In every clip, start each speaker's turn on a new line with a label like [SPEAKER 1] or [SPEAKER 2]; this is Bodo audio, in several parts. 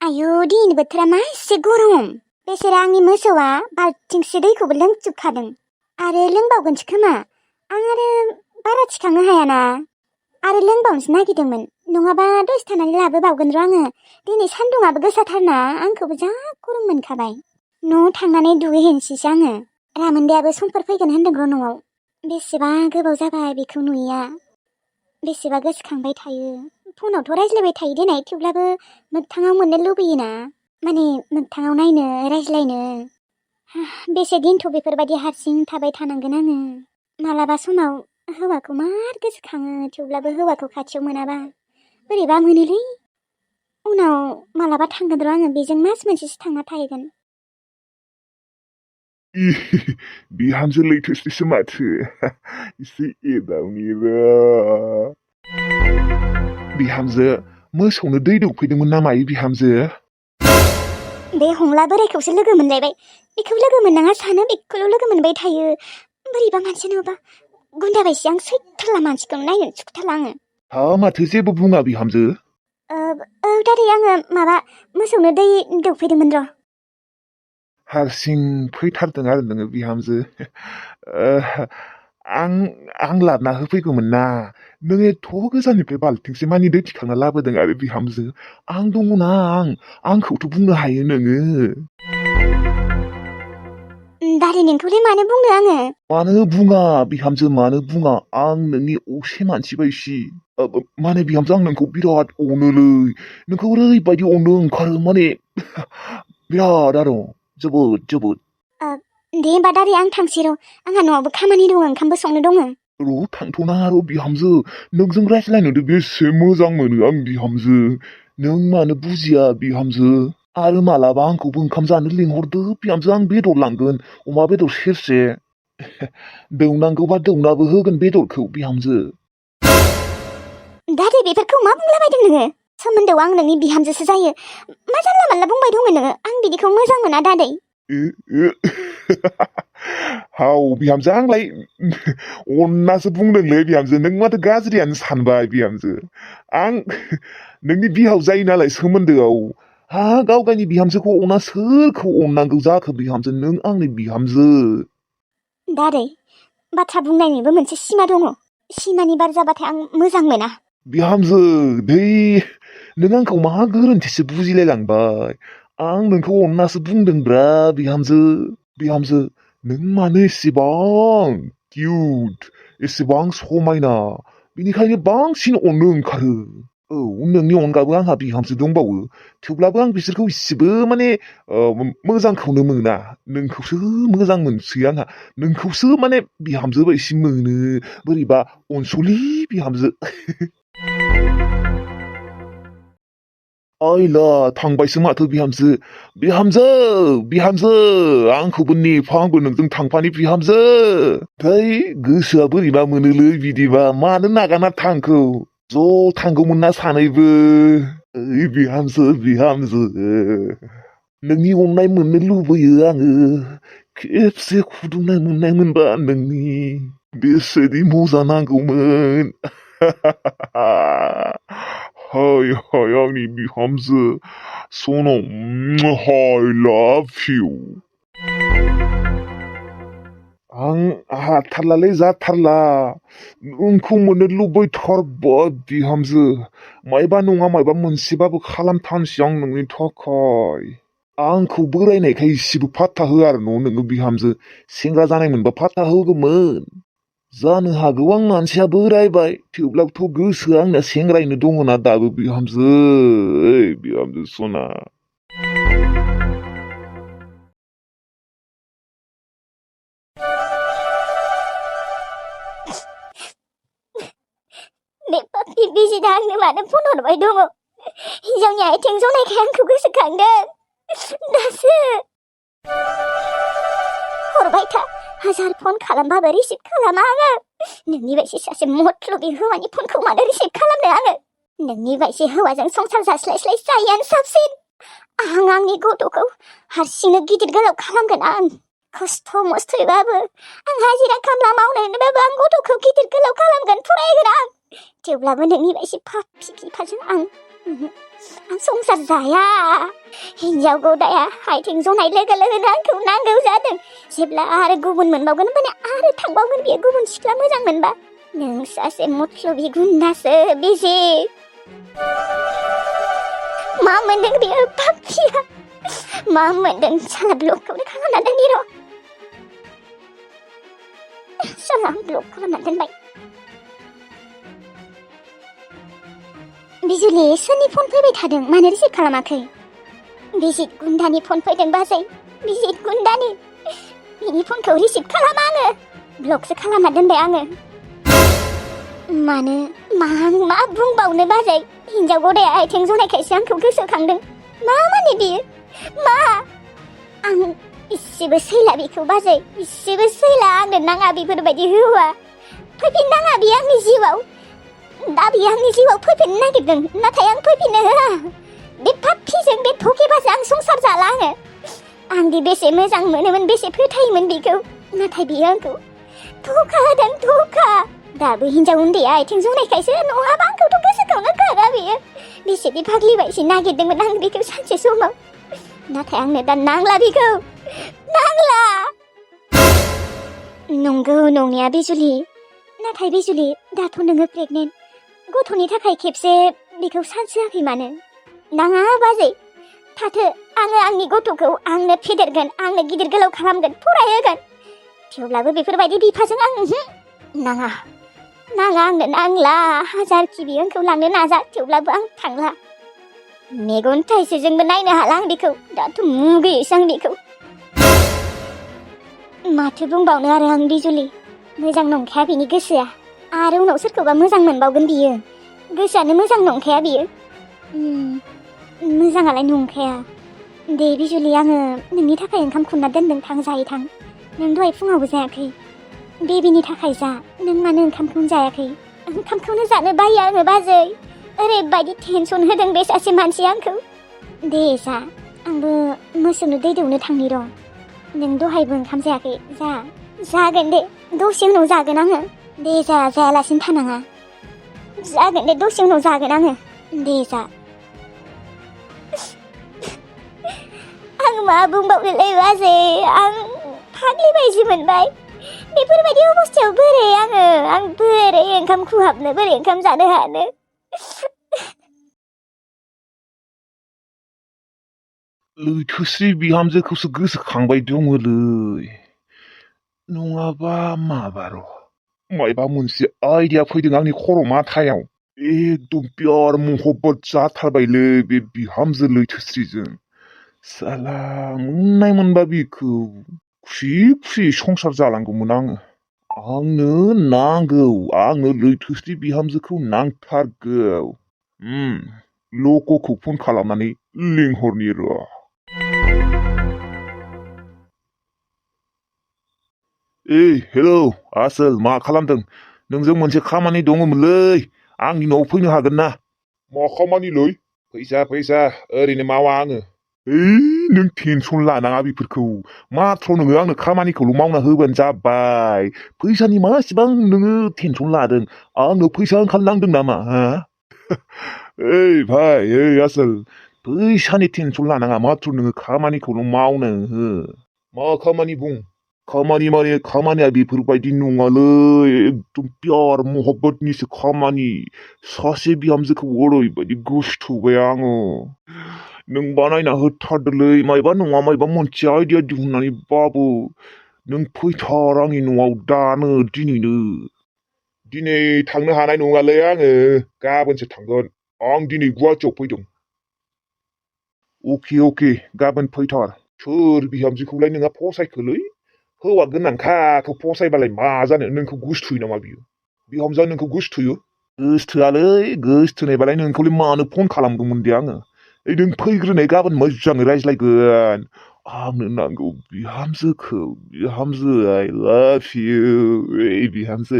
[SPEAKER 1] आयु दिनै बोथोरा मा एसे गरम बेसेरा आंनि मोसौआ बाल्थिंसे दैखौबो लोंजोबखादों आरो लोंबावगोनसो खोमा आं आरो बारा थिखांनो हायाना आरो लोंबावनोसो नागिरदोंमोन नङाबा दसे थानानै लाबोबावगोन र' आङो दिनै सान्दुङाबो गोसाथारना आंखौबो जा गरम मोनखाबाय न'आव थांनानै दुगैहैनोसैसो आङो रामोनदायाबो समफोर फैगोन होनदों र' न'आव बेसेबा गोबाव जाबाय बेखौ नुयिया बेसेबा गोसोखांबाय थायो फनावथ' रायज्लायबाय थायो देनाय थेवब्लाबो मोगथाङाव मोननो लुबैयोना माने मोगथाङाव नायनो रायज्लायनो बेसे दिनथ' बेफोरबायदि हारसिं थाबाय थानांगोन आङो मालाबा समाव हौवाखौ मार गोसोखाङो थेवब्लाबो हौवाखौ खाथियाव मोनाबा बोरैबा मोनोलै उनाव मालाबा थांगोन र' आङो बेजों मास मोनसेसो थांना थाहैगोन
[SPEAKER 2] बिहामजो लैथोसो माथो एसे एदावनि र' बिहामजो मोसौनो दै दौफैदोंमोन ना मायो बिहामजो
[SPEAKER 1] बे हंला बोरायखौसो लोगो मोनलायबाय बेखौ लोगो मोननाङा सानो बेखौल' लोगो मोनबाय थायो बोरैबा मानसि नुबा गुन्दा बायसि आं सैथारला मानसिखौनो नायनो सुखुथारला आङो
[SPEAKER 2] हा माथो जेबो बुङा बिहामजो
[SPEAKER 1] दादै आङो माबा मोसौनो दै दौफैदोंमोन र'
[SPEAKER 2] हारसिं फैथारदों आरो नोङो बिहामजो आं लाबोना होफैगौमोन ना नों एथ' गोजाननिफ्राय बाल्थिंसे मानि दै थिखांना लाबोदों आरो बिहामजो आं दङना आंखौथ' बुंनो हायो नोङो
[SPEAKER 1] दादै नोंखौलाय मानो बुंनो आङो
[SPEAKER 2] मानो बुङा बिहामजो मानो बुङा आं नोंनि असे मानसि बायसि माने बिहामजो आं नोंखौ बिराद अनोलै नोंखौ ओरैबायदि अननो ओंखारो माने बिराद आरो जोबोद
[SPEAKER 1] दे होमबा दादै आं थांसै र' आंहा न'आवबो खामानि दङ ओंखामबो संनो दङ
[SPEAKER 2] र' थांथ'नाङा र' बिहामजो नोंजों रायज्लायनोथ' बेसे मोजां मोनो आं बिहामजो नों मानो बुजिया बिहामजो आरो मालाबा आंखौबो ओंखाम जानो लिंहरदो बिहामजो आं बेदर लांगोन अमा बेदर सेरसे दौनांगौबा दौनाबो होगोन बेदरखौ बिहामजो
[SPEAKER 1] दादै बेफोरखौ मा बुंलाबायदों नोङो सोमोन्दोआव आं नोंनि बिहामजोसो जायो मा जानला मानला बुंबाय दङ नोङो आं बिदिखौ मोजां मोना दादै
[SPEAKER 2] हाव बिहामजो आंलाय अननासो बुंदोंलै बिहामजो नों माथो गाज्रियानो सानबाय बिहामजो आं नोंनि बिहाव जायो नालाय सोमोन्दोआव हा गाव गावनि बिहामजोखौ अना सोरखौ अननांगौ जाखो बिहामजो नों आंनि बिहामजो
[SPEAKER 1] दादै बाथ्रा बुंनायनिबो मोनसे सिमा दङ सिमानि बार जाबाथाय आं मोजां मोना
[SPEAKER 2] बिहामजो दै नों आंखौ मा गोरोन्थिसो बुजिलायलांबाय आं नोंखौ अननासो बुंदोंब्रा बिहामजो नों मानो एसेबां किउट एसेबां समायना बेनिखायनो बांसिन अननो ओंखारो औ नोंनि अनगाबो आंहा बिहामजो दंबावो थेवब्लाबो आं बिसोरखौ इसेबो माने मोजांखौनो मोना नोंखौसो मोजां मोनसै आंहा नोंखौसो माने बिहामजो बायदि मोनो बोरैबा अनसुलि बिहामजो आइला थांबायसो माथो बिहामजो आंखौबो नेफा आंबो नोंजों थांफानि बिहामजो थै गोसोआ बोरैबा मोनोलै बिदिबा मानो नागारना थांखौ ज' थांगौमोन ना सानैबो ओइ बिहामजो नोंनि अननाय मोननो लुबैयो आङो खेबसे खुदुमनाय मोननाय मोनबा नोंनि बेसेदि मोजां नांगौमोन हाय आंनि बिहामजो सनम I love you आं हाथारलालै जाथारला नोंखौ मोननो लुबैथारबाय बिहामजो मायबा नङा मायबा मोनसेबाबो खालामथारसै आं नोंनि थाखाय आंखौ बोरायनायखाय इसेबो फात्ता होआ आरो नोङो बिहामजो सेंग्रा जानाय मोनबा फात्ता होगौमोन जानो हागौ आं मानसिया बोरायबाय थेवब्लाबोथ' गोसोआ आंना सेंग्रायैनो दङना दाबो बिहामजो सना
[SPEAKER 1] बे पापि बिजिदा आंनो मानो फन हरबाय दङ हिनजावनि आथिं जनायखाय आंखौ गोसोखांदों दासो हरबाय था हाजार फन खालामबाबो रिसिभ खालामा आङो नोंनि बायदि सासे मथलबि हौवानि फनखौ मानो रिसिभ खालामनो आङो नोंनि बायदि हौवाजों संसार जास्लायस्लाय जायैआनो साबसिन आं आंनि गथ'खौ हारसिंनो गिदिर गोलाव खालामगोन आं खस्थ' मस्थ'यैबाबो आं हाजिरा खामला मावनानैबाबो आं गथ'खौ गिदिर गोलाव खालामगोन फरायगोन आं थेवब्लाबो नोंनि बायदि पापि बिफाजों आं आं संसार जाया हिन्जाव गोदाया आथिं जनाय लोगो लोगोनो आंखौ नांगौ जादों जेब्ला आरो गुबुन मोनबावगोन माने आरो थांबावगोन बियो गुबुन सिख्ला मोजां मोनबा नों सासे मत्लबि गुन्दासो बिजि मा मोनदों बियो पापिया मा मोनदों साला ब्लकखौनो खालामना दोननि र' साला ब्लक खालामना दोनबाय बिजुलि सोरनि फन फैबाय थादों मानो रिसिभ खालामाखै बिजित गुन्दानि फन फैदों बाजै बिजित गुन्दानि बिनि फनखौ रिसिभ खालामा आङो ब्लकसो खालामना दोनबाय आङो मानो मा बुंबावनो बाजै हिन्जाव गोदाया आथिं जनायखायसो आंखौ गोसोखांदों मा माने बियो मा आं इसेबो सैला बेखौ बाजै इसेबो सैला आंनो नाङा बेफोरबायदि हौवा फैफिननाङा बियो आंनि जिउआव दा बियो आंनि जिउआव फैफिननो नागिरदों नाथाय आं फैफिननो होआ बे पापिजों बे थकेबाजों आं संसार जाला आंदि बेसे मोजां मोनोमोन बेसे फोथायोमोन बेखौ नाथाय बियो आंखौ धका होदों धका दाबो हिन्जाव उन्दैया आथिं जनायखायसो नङाबा आंखौथ' गोसोखांनो खारा बियो बेसेदि फाग्लिबायसो नागिरदोंमोन आं बेखौ सानसे समाव नाथाय आंनो दा नांला बेखौ नांला नंगौ नंनाया बिजुलि नाथाय बिजुलि दाथ' नोङो प्रेगनेन्ट गथ'नि थाखाय खेबसे बेखौ सानसोआखै मानो नाङा बाजै थाथो आङो आंनि गथ'खौ आंनो फेदेरगोन आंनो गिदिर गोलाव खालामगोन फरायहोगोन थेवब्लाबो बेफोरबायदि बिफाजों आं नाङा आंनो नांला हाजारखि बियो आंखौ लांनो नाजा थेवब्लाबो आं थांला मेगन थाइसेजोंबो नायनो हाला आं बेखौ दाथ' मुगैयोसो आं बेखौ माथो बुंबावनो आरो आं बिजुलि मोजां नंखाया बिनि गोसोआ आरो उनाव सोरखौबा मोजां मोनबावगोन बियो गोसोआनो मोजां नंखाया बियो मोजाङालाय नंखाया दे बिजुलि आङो नोंनि थाखाय ओंखाम खुरना दोनदों थां जायै थां नों दहाय फुङावबो जायाखै बेबिनि थाखाय जा नों मानो ओंखामखौनो जायाखै ओंखामखौनो जानो बायो आङो बाजै ओरैबायदि टेनसन होदों बे सासे मानसिया आंखौ दे जा आंबो मोसौनो दै दौनो थांनि र' नों दहायबो ओंखाम जायाखै जागोन दे दसे उनाव जागोन आङो दे जायालासिनो थानाङा जागोन दे दसे उनाव जागोन आङो दे जा आं मा बुंबावनोलै बाजै आं फाग्लि बायदि मोनबाय बेफोरबायदि अबस्थायाव बोरै आं बोरै ओंखाम खुहाबनो बोरै ओंखाम जानो हानो
[SPEAKER 2] लैथोस्रि बिहामजोखौसो गोसोखांबाय दङलै नङाबा माबार' मायबा मोनसे आइडिया फैदों आंनि खर' माथायाव एकदम प्यार महब्बत जाथारबायलै बे बिहामजो लैथोस्रिजों साला मोननाय मोनबा बिखौ खुसि संसार जालांगौमोन आंनो नांगौ आंनो लैथोस्रि बिहामजोखौ नांथारगौ लक'खौ फन खालामनानै लिंहरनि र' हेलौ आसोल मा खालामदों नोंजों मोनसे खामानि दङमोनलै आंनि न'आव फैनो हागोन ना मा खामानिलै फैसा ओरैनो मावा आङो नों टेनसन लानाङा बेफोरखौ माथ्र' नोङो आंनो खामानिखौल' मावना होबानो जाबाय फैसानि मा इसिबां नोङो टेनसन लादों आंनो फैसा ओंखारनांदों नामा हा भाइ आसोल फैसानि टेनसन लानाङा माथ्र' नोङो खामानिखौल' मावनो हो मा खामानि बुं खामानि माने खामानिया बेफोरबायदि नङालै एकदम प्यार महब्बतनिसो खामानि सासे बिहामजोखौ ओरैबायदि गोसोथोबाय आङो नों बानायना होथारदोलै मायबा नङा मायबा मोनसे आइडिया दिहुननानैबाबो नों फैथार आंनि न'आव दानो दिनैनो दिनै थांनो हानाय नङालै आङो गाबोनसो थांगोन आं दिनै गुवाहाटियाव फैदों अके गाबोन फैथार सोर बिहामजोखौलाय नोंहा फसायखोलै हौवा गोनांखाखौ फसायबालाय मा जानो नोंखौ गोसोथोयो नामा बियो बिहामजोआ नोंखौ गोसोथोयो गोसोथोआलै गोसोथोनायबालाय नोंखौलाय मानो फन खालामदोंमोन दे आङो नों फैग्रोनाय गाबोन मोजाङै रायज्लायगोन आंनो नांगौ बिहामजो I love you बिहामजो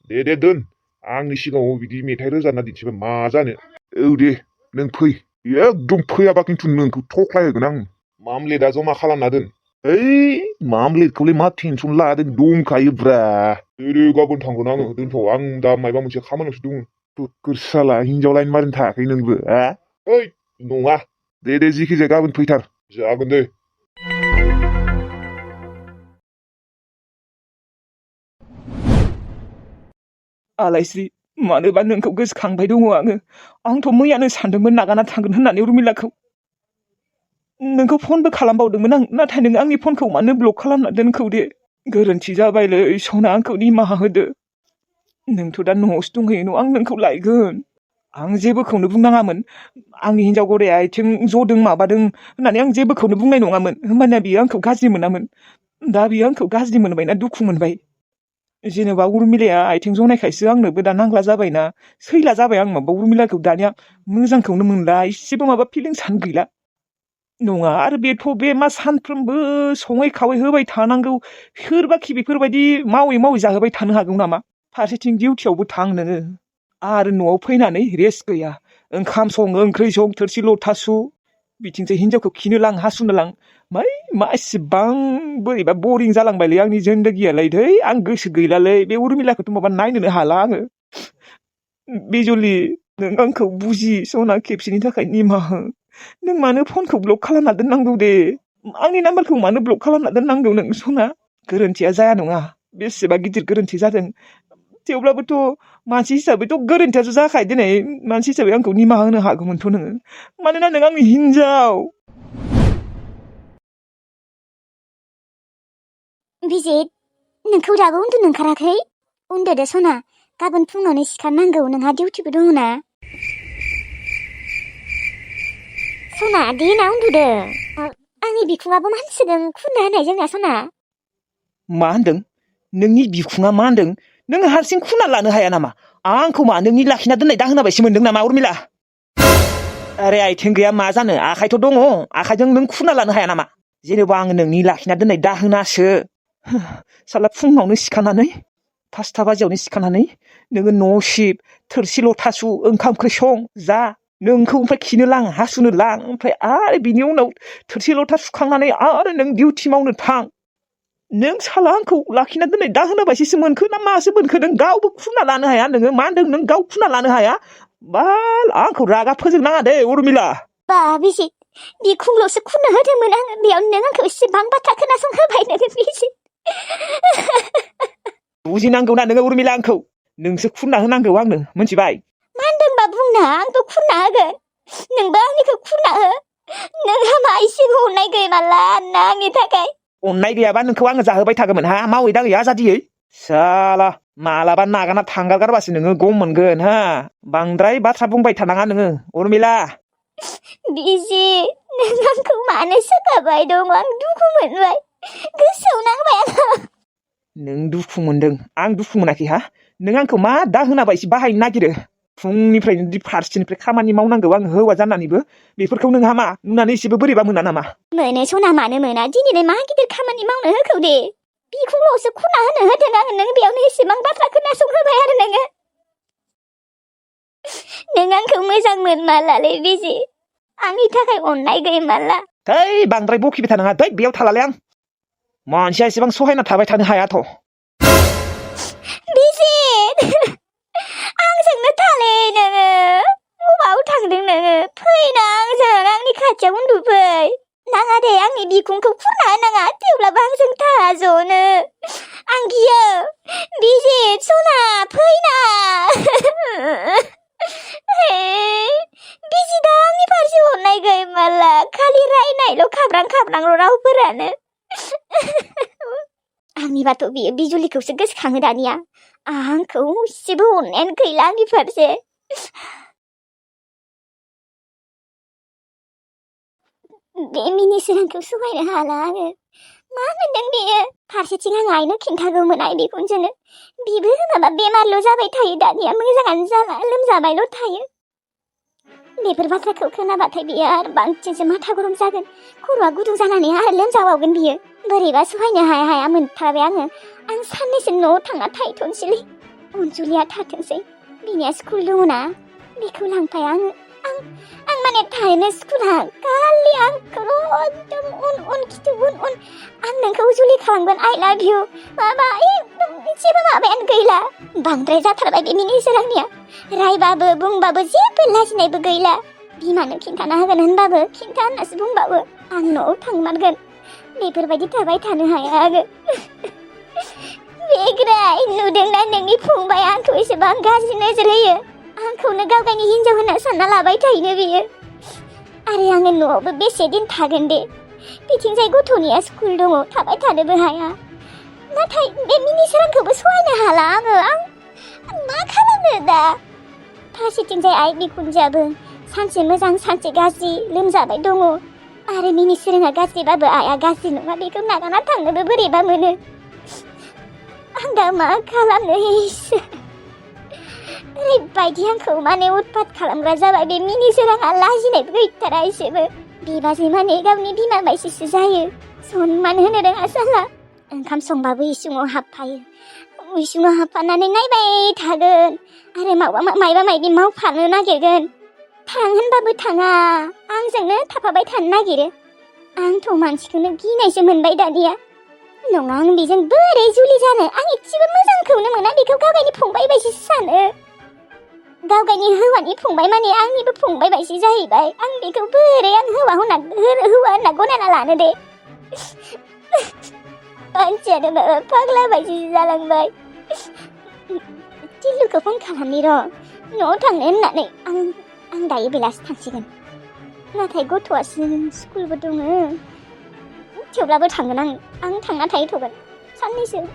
[SPEAKER 2] दे दोन आंनि सिगाङाव बिदि मेथाइ रोजाबना दिन्थिबा मा जानो दे नों फै एकदम फैयाबा खिन्थु नोंखौ थख्लायहोगोन आं मामलेटआ जमा खालामना दोन मामलेटखौलाय मा टेनसन लादों दंखायोब्रा दे गाबोन थांगोन आङो दोनथ' आं दा मायबा मोनसे खामानियावसो दङ बोर साला हिनजाव लाइन मारिनो थायाखै नोंबो ओइ नङा दे जिखिजाया गाबोन फैथार जागोन दे
[SPEAKER 3] आलायस्रि मानोबा नोंखौ गोसोखांबाय दङ आङो आंथ' मैयानो सानदोंमोन नागाना थांगोन होननानै उर्मिलाखौ नोंखौ फनबो खालामबावदोंमोन आं नाथाय नों आंनि फनखौ मानो ब्लक खालामना दोनखौ दे गोरोन्थि जाबायलै सना आंखौ निमाहा होदो नोंथ' दा न'आवसो दंहैयो न' आं नोंखौ लायगोन आं जेबोखौनो बुंनाङामोन आंनि हिनजाव गराया आथिं जदों माबादों होननानै आं जेबोखौनो बुंनाय नङामोन होमबानिया बियो आंखौ गाज्रि मोनामोन दा बियो आंखौ गाज्रि मोनबायना दुखु मोनबाय जेनेबा उर्मिलाया आथिं जनायखायसो आंनोबो दा नांला जाबायना सैला जाबाय आं माबा उर्मिलाखौ दानिया मोजांखौनो मोनला इसेबो माबा फिलिंसानो गैला नङा आरो बेथ' बे मा सानफ्रोमबो सङै खावै होबाय थानांगौ सोरबाखि बेफोरबायदि मावै मावै जाहोबाय थानो हागौ नामा फारसेथिं डिउटियावबो थां नोङो आरो न'आव फैनानै रेस्ट गैया ओंखाम सं ओंख्रि सं थोरसि लथा सु बिथिंजाय हिनजावखौ खिनो लां हासुनो लां मा इसेबां बोरैबा बरिं जालांबायलै आंनि जिन्दगियालाय धै आं गोसो गैलालै बे उर्मिलाखौथ' माबा नायनोनो हाला आङो बिजुलि नों आंखौ बुजि सना खेबसेनि थाखाय निमाहा हो नों मानो फनखौ ब्लक खालामना दोननांगौ दे आंनि नाम्बारखौ मानो ब्लक खालामना दोननांगौ नों सना गोरोन्थिया जाया नङा बेसेबा गिदिर गोरोन्थि जादों थेवब्लाबोथ' मानसि हिसाबैथ' गोरोन्थियासो जाखायो दिनै मानसि हिसाबै आंखौ निमाहा होनो हागौमोनथ' नोङो मानोना नों आंनि हिनजाव
[SPEAKER 1] बिजित नोंखौ दाबो उन्दुनो ओंखाराखै उन्दुदो सना गाबोन फुङावनो सिखारनांगौ नोंहा डिउटिबो दङ ना सना दे ना उन्दुदो आंनि बिखुङाबो मानसिदों खुना होनाय जोंना सना
[SPEAKER 3] मा होनदों नोंनि बिखुङा मा होनदों नों हारसिं खुना लानो हाया नामा आंखौ मा नोंनि लाखिना दोननाय दाहोना बायदि मोनदों नामा उर्मिला आरे आथिं गैया मा जानो आखाइथ' दङ आखाइजों नों खुना लानो हाया नामा जेनेबा आङो नोंनि लाखिना दोननाय दाहोनासो साला फुङावनो सिखारनानै 5टा बाजियावनो सिखारनानै नोङो न' सिब थोरसि लथा सु ओंखाम ओंख्रि सं जा नोंखौ ओमफ्राय खिनो लां हासुनो लां ओमफ्राय आरो बिनि उनाव थोरसि लथा सुखांनानै आरो नों डिउटि मावनो थां नों साला आंखौ लाखिना दोननाय दाहोना बायदिसो मोनखो ना मासो मोनखो नों गावबो खुना लानो हाया नोङो मा होनदों नों गाव खुना लानो हाया बाल आंखौ रागा फोजोंनाङा दे उर्मिला
[SPEAKER 1] बा बिजित बिखुंल'सो खुनो होदोंमोन आङो बेयाव नों आंखौ इसेबां बाथ्रा खोनासंहोबाय नोङो बिजित
[SPEAKER 3] बुजिनांगौ ना नोङो उर्मिला आंखौ नोंसो खुना होनांगौ आंनो मिथिबाय
[SPEAKER 1] मा होनदोंबा बुंना आंबो खुना होगोन नोंबो आंनिखौ खुना हो नोंहा मा इसेबो अननाय गैमाला ना आंनि थाखाय
[SPEAKER 3] अननाय गैयाबा नोंखौ आङो जाहोबाय थागौमोन मावै दाङै आजादियै साला मालाबा नागाना थांगारगारबासो नोङो गम मोनगोन बांद्राय बाथ्रा बुंबाय थानाङा नोङो उर्मिला
[SPEAKER 1] बिजित नों आंखौ मानो सोगाबाय दं आं दुखु मोनबाय गोसोआव नांबाय आङो
[SPEAKER 3] नों दुखु मोनदों आं दुखु मोनाखै नों आंखौ मा दाहोना बायदि बाहायनो नागिरो फुंनिफ्रायनो फारसेनिफ्राय खामानि मावनांगौ आं हौवा जानानैबो बेफोरखौ नोंहा मा नुनानै एसेबो बोरैबा मोना नामा
[SPEAKER 1] मोनो सना मानो मोना दिनैलाय मा गिदिर खामानि मावनो होखौ दे बिखुंल'सो खुना होनो होदों आङो नों बेयावनो एसेबां बाथ्रा खोनासंहोबाय आरो नों आंखौ मोजां मोनमालालै बिजि आंनि थाखाय अननाय गैमाला
[SPEAKER 3] थै बांद्राय बकिबाय थानाङा थै बेयाव थालालै आं मानसिया एसेबां सहायना थाबाय थानो हायाथ'
[SPEAKER 1] बिजित आंजोंनो थालै नोङो बबाव थांदों नोङो फैना आंजों आंनि खाथियाव उन्दुफै नाङा दे आंनि बिखुंखौ खुना होनाङा थेवब्लाबो आंजों था ज'नो आं गियो बिजित सना फैना बिजितआ आंनि फारसे अननाय गैमाला खालि रायनायल' खाब्रां रावफोरानो आंनिबाथ' बियो बिजुलिखौसो गोसोखाङो दानिया आंखौ एसेबो अननायानो गैला आंनि फारसे बे मिनिसोरांखौ सहायनो हाला आङो मा मोनदों बेयो फारसेथिं आं आइनो खिन्थागौमोन आइ बिखुनजोनो बिबो माबा बेमारल' जाबाय थायो दानिया मोजाङानो जाला लोमजाबायल' थायो बेफोर बाथ्राखौ खोनाबाथाय बियो आरो बांसिनसो माथा गरम जागोन खर'आ गुदुं जानानै आरो लोमजाबावगोन बियो बोरैबा सहायनो हाया मोनथारबाय आङो आं साननैसो न'आव थांना थाहैथ'नोसैलै अनजुलिया थाथोंसै बिनिया स्कुल दङ ना बेखौ लांफाया आं माने मिनिट थायोनो स्कुला खालि आंखौल' एकदम उन खिथु उन आं नोंखौ जुलि खालामगोन आइ लाभ इउ माबा एकदम जेबो माबायानो गैला बांद्राय जाथारबाय बे मिनिसोर आंनिया रायबाबो बुंबाबो जेबो लाजिनायबो गैला बिमानो खिन्थाना होगोन होनबाबो खिन्था होननासो बुंबाबो आं न'आव थांमारगोन बेफोरबायदि थाबाय थानो हाया आरो बेग्राय नुदोंना नोंनि फंबाया आंखौ एसेबां गाज्रि नोजोर होयो आंखौनो गावगायनि हिन्जाव होनना सानना लाबाय थायोनो बियो आरो आङो न'आवबो बेसे दिन थागोन दे बिथिंजाय गथ'निया स्कुल दङ थाबाय थानोबो हाया नाथाय बे मिनिसोर आंखौबो सहायनो हाला आङो आं मा खालामनो दा फारसेथिंजाय आइ बिखुनजोआबो सानसे मोजां सानसे गाज्रि लोमजाबाय दङ आरो मिनिसोरहा गाज्रिबाबो आइया गाज्रि नङा बेखौ नागारना थांनोबो बोरैबा मोनो आं दा मा खालामनो इसोर ओरैबायदि आंखौ माने उतपात खालामग्रा जाबाय बे मिनिसोर आंहा लाजिनायबो गैथारा एसेबो बिबाजै माने गावनि बिमा बायदिसो जायो सनमान होनो रोङा साला ओंखाम संबाबो इसिङाव हाबफायो इसिङाव हाबफानानै नायबाय थागोन आरो मायबा मायबि मावफानो नागिरगोन थां होनबाबो थाङा आंजोंनो थाफाबाय थानो नागिरो आंथ' मानसिखौनो गिनायसो मोनबाय दानिया नङा आं बेजों बोरै जुलि जानो आं एसेबो मोजांखौनो मोना बेखौ गावगायनि फंबाय बायदिसो सानो गावगायनि हौवानि फंबाय माने आंनिबो फंबाय बायदि जाहैबाय आं बेखौ बोरै आं हौवा होनना गनायना लानो दे मानसियानो माबा फाग्ला बायदिसो जालांबाय टिल्लुखौ फन खालामनि र' न'आव थांनो होननानै आं दायो बेलासि थांसिगोन नाथाय गथ'आसो स्कुलबो दङ थेवब्लाबो थांगोन आं थांना थाहैथ'गोन साननैसो